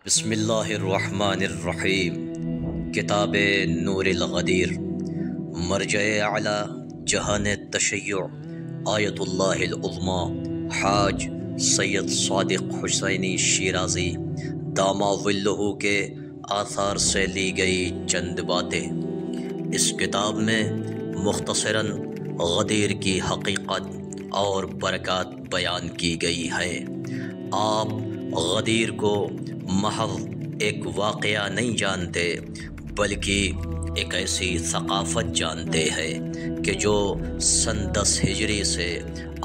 بسم اللہ الرحمن الرحیم۔ کتاب نور الغدیر، مرجع اعلی جہان تشیع، آیت اللہ العظمی حاج سید صادق حسینی شیرازی دامہ ظلہ کے آثار سے لی گئی چند باتیں۔ اس کتاب میں مختصراً غدیر کی حقیقت اور برکات بیان کی گئی ہے۔ آپ غدیر کو محض ایک واقعہ نہیں جانتے، بلکہ ایک ایسی ثقافت جانتے ہیں کہ جو سن 10 ہجری سے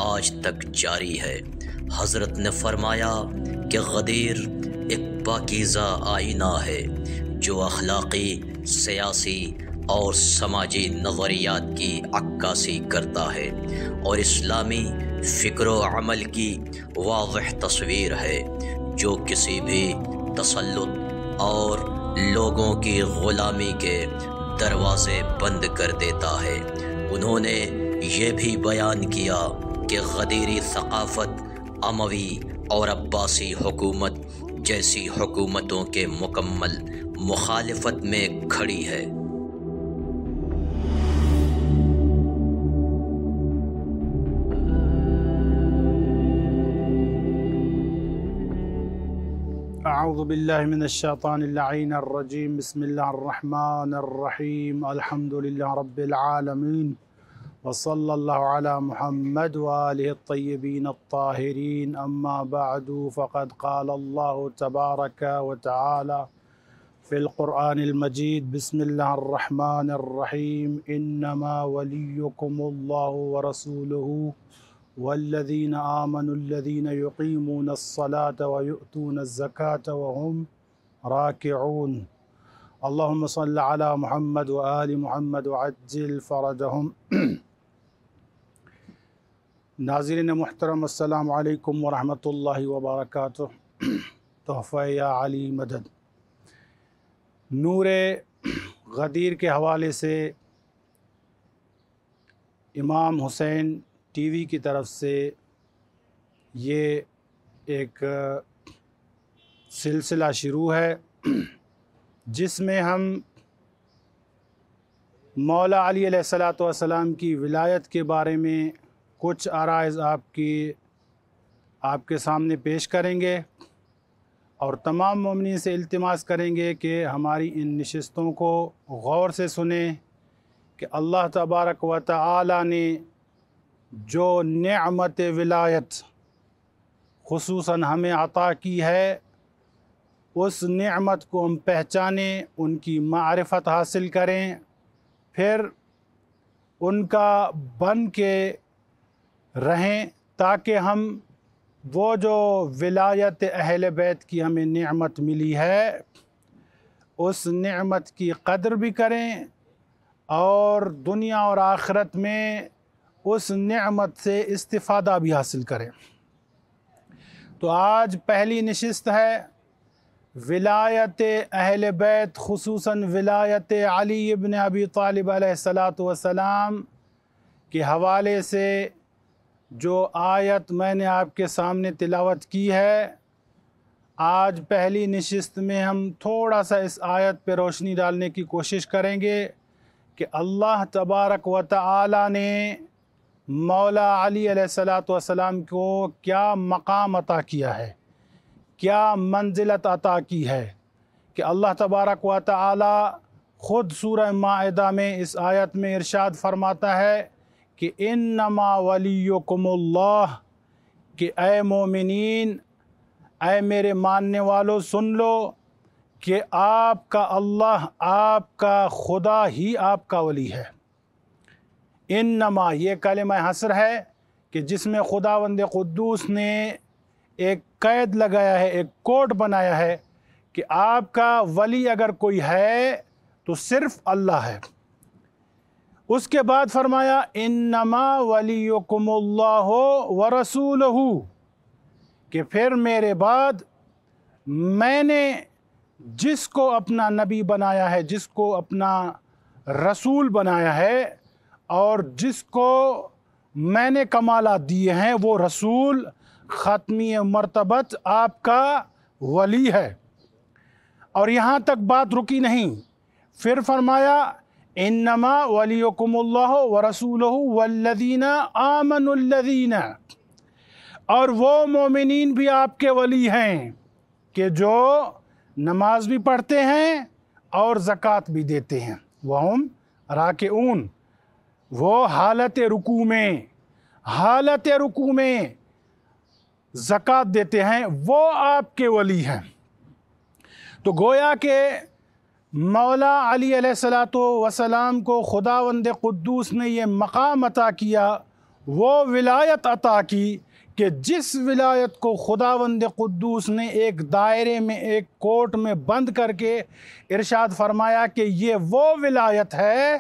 آج تک جاری ہے۔ حضرت نے فرمایا کہ غدیر ایک پاکیزہ آئینہ ہے جو اخلاقی، سیاسی اور سماجی نظریات کی عکاسی کرتا ہے اور اسلامی فکر و عمل کی واضح تصویر ہے جو کسی بھی تسلط اور لوگوں کی غلامی کے دروازے بند کر دیتا ہے۔ انہوں نے یہ بھی بیان کیا کہ غدیری ثقافت اموی اور عباسی حکومت جیسی حکومتوں کے مکمل مخالفت میں کھڑی ہے۔ اعوذ باللہ من الشیطان اللعین الرجیم، بسم اللہ الرحمن الرحیم، الحمدللہ رب العالمین، وصلی اللہ علی محمد وآلہ الطیبین الطاہرین، اما بعد فقد قال اللہ تبارک وتعالی فی القرآن المجید، بسم اللہ الرحمن الرحیم، انما ولیکم اللہ ورسولہ والذین آمنوا الذین یقیمون الصلاة ویؤتون الزکاة وهم راکعون، اللہم صل علی محمد وآل محمد وعجل فرجہم۔ ناظرین محترم، السلام علیکم ورحمۃ اللہ وبرکاتہ۔ تحفہ یا علی مدد۔ نور غدیر کے حوالے سے امام حسین ٹی وی کی طرف سے یہ ایک سلسلہ شروع ہے جس میں ہم مولا علی علیہ الصلوۃ والسلام کی ولایت کے بارے میں کچھ عرائض آپ کے سامنے پیش کریں گے اور تمام مومنین سے التماس کریں گے کہ ہماری ان نشستوں کو غور سے سنیں کہ اللہ تبارک و تعالی نے جو نعمت ولایت خصوصاً ہمیں عطا کی ہے، اس نعمت کو ہم پہچانیں، ان کی معرفت حاصل کریں، پھر ان کا بن کے رہیں تاکہ ہم وہ جو ولایت اہل بیت کی ہمیں نعمت ملی ہے اس نعمت کی قدر بھی کریں اور دنیا اور آخرت میں اس نعمت سے استفادہ بھی حاصل کریں۔ تو آج پہلی نشست ہے ولایت اہل بیت، خصوصاً ولایت علی ابن ابی طالب علیہ السلام کے حوالے سے جو آیت میں نے آپ کے سامنے تلاوت کی ہے۔ آج پہلی نشست میں ہم تھوڑا سا اس آیت پہ روشنی ڈالنے کی کوشش کریں گے کہ اللہ تبارک و تعالی نے مولا علی علیہ السلام کو کیا مقام عطا کیا ہے، کیا منزلت عطا کی ہے، کہ اللہ تبارک و تعالی خود سورہ مائدہ میں اس آیت میں ارشاد فرماتا ہے کہ انما ولیکم اللہ، کہ اے مومنین، اے میرے ماننے والوں سن لو کہ آپ کا اللہ، آپ کا خدا ہی آپ کا ولی ہے۔ انما یہ کلمہ حصر ہے کہ جس میں خداوند قدوس نے ایک قید لگایا ہے، ایک کوڈ بنایا ہے کہ آپ کا ولی اگر کوئی ہے تو صرف اللہ ہے۔ اس کے بعد فرمایا انما ولیکم اللہ ورسولہ، کہ پھر میرے بعد میں نے جس کو اپنا نبی بنایا ہے، جس کو اپنا رسول بنایا ہے اور جس کو میں نے کمالات دیے ہیں، وہ رسول ختمی مرتبت آپ کا ولی ہے۔ اور یہاں تک بات رکی نہیں، پھر فرمایا انما ولیکم اللہ ورسولہ والذین آمنوا الذین، اور وہ مومنین بھی آپ کے ولی ہیں کہ جو نماز بھی پڑھتے ہیں اور زکوٰۃ بھی دیتے ہیں، وہم راکعون، وہ حالت رکوع میں زکوٰۃ دیتے ہیں، وہ آپ کے ولی ہیں۔ تو گویا کہ مولا علی علیہ السلام کو خداوند قدوس نے یہ مقام عطا کیا، وہ ولایت عطا کی کہ جس ولایت کو خداوند قدوس نے ایک دائرے میں، ایک کوٹ میں بند کر کے ارشاد فرمایا کہ یہ وہ ولایت ہے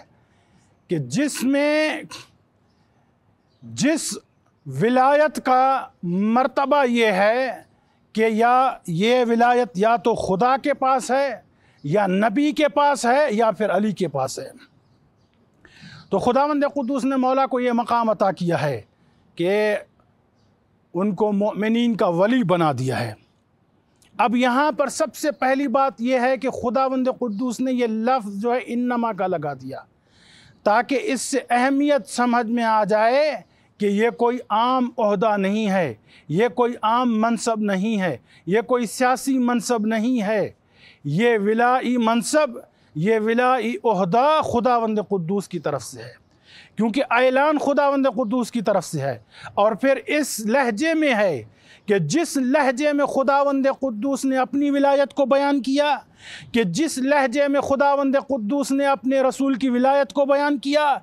کہ جس ولایت کا مرتبہ یہ ہے کہ یا یہ ولایت یا تو خدا کے پاس ہے یا نبی کے پاس ہے یا پھر علی کے پاس ہے۔ تو خداوند قدوس نے مولا کو یہ مقام عطا کیا ہے کہ ان کو مومنین کا ولی بنا دیا ہے۔ اب یہاں پر سب سے پہلی بات یہ ہے کہ خداوند قدوس نے یہ لفظ جو ہے انما کا لگا دیا تاکہ اس سے اہمیت سمجھ میں آ جائے کہ یہ کوئی عام عہدہ نہیں ہے، یہ کوئی عام منصب نہیں ہے، یہ کوئی سیاسی منصب نہیں ہے، یہ ولائی منصب، یہ ولائی عہدہ خداوند قدوس کی طرف سے ہے، کیونکہ اعلان خداوند قدوس کی طرف سے ہے، اور پھر اس لہجے میں ہے کہ جس لہجے میں خداوند قدوس نے اپنی ولایت کو بیان کیا، کہ جس لہجے میں خداوند قدوس نے اپنے رسول کی ولایت کو بیان کیا،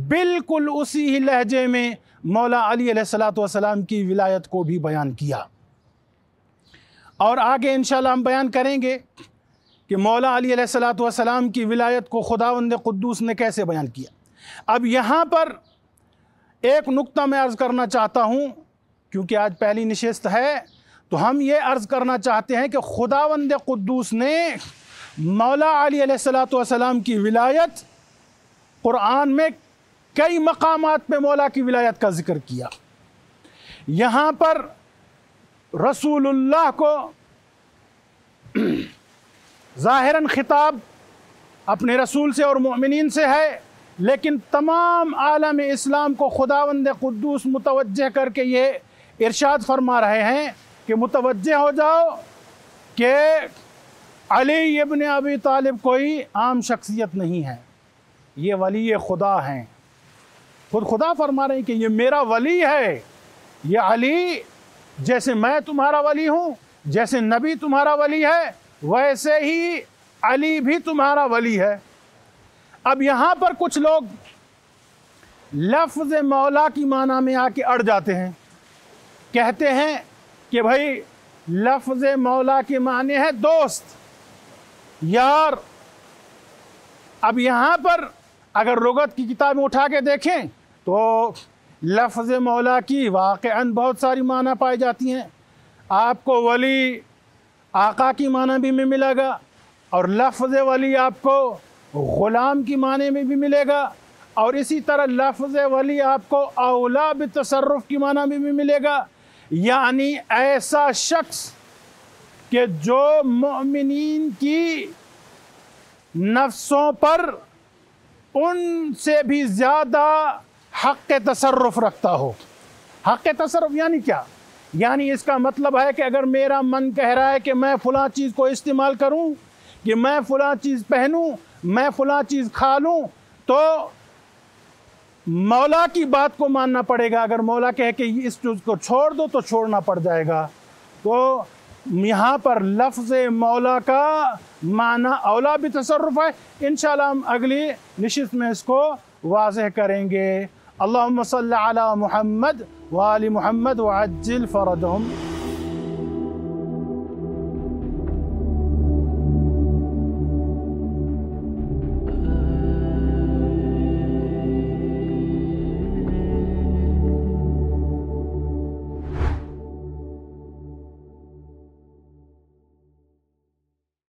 بالکل اسی ہی لہجے میں مولا علی علیہ السلام کی ولایت کو بھی بیان کیا۔ اور آگے انشاءاللہ ہم بیان کریں گے کہ مولا علی علیہ السلام کی ولایت کو خداوند قدوس نے کیسے بیان کیا۔ اب یہاں پر ایک نقطہ میں عرض کرنا چاہتا ہوں، کیونکہ آج پہلی نشست ہے، تو ہم یہ عرض کرنا چاہتے ہیں کہ خداوند قدوس نے مولا علی علیہ السلام کی ولایت قرآن میں کئی مقامات پہ مولا کی ولایت کا ذکر کیا۔ یہاں پر رسول اللہ کو ظاہراً خطاب اپنے رسول سے اور مومنین سے ہے، لیکن تمام عالم اسلام کو خداوند قدوس متوجہ کر کے یہ ارشاد فرما رہے ہیں کہ متوجہ ہو جاؤ کہ علی ابن ابی طالب کوئی عام شخصیت نہیں ہے، یہ ولی خدا ہیں۔ خود خدا فرما رہے ہیں کہ یہ میرا ولی ہے، یہ علی جیسے میں تمہارا ولی ہوں، جیسے نبی تمہارا ولی ہے، ویسے ہی علی بھی تمہارا ولی ہے۔ اب یہاں پر کچھ لوگ لفظ مولا کی معنی میں آ کے اڑ جاتے ہیں، کہتے ہیں کہ بھائی لفظ مولا کے معنی ہے دوست، یار۔ اب یہاں پر اگر لغت کی کتابیں اٹھا کے دیکھیں تو لفظ مولا کی واقعاً بہت ساری معنی پائی جاتی ہیں۔ آپ کو ولی آقا کی معنی بھی میں ملے گا، اور لفظ ولی آپ کو غلام کی معنی میں بھی ملے گا، اور اسی طرح لفظ ولی آپ کو اولا بتصرف کی معنی میں بھی ملے گا، یعنی ایسا شخص کہ جو مومنین کی نفسوں پر ان سے بھی زیادہ حق تصرف رکھتا ہو۔ حق تصرف یعنی کیا؟ یعنی اس کا مطلب ہے کہ اگر میرا من کہہ رہا ہے کہ میں فلاں چیز کو استعمال کروں، کہ میں فلاں چیز پہنوں، میں فلاں چیز کھا لوں، تو مولا کی بات کو ماننا پڑے گا۔ اگر مولا کہے کہ اس چیز کو چھوڑ دو تو چھوڑنا پڑ جائے گا۔ تو یہاں پر لفظ مولا کا معنی اولا بھی تصرف ہے۔ انشاءاللہ ہم اگلی نشست میں اس کو واضح کریں گے۔ اللہم صلی علی محمد وآل محمد وعجل فرجہم۔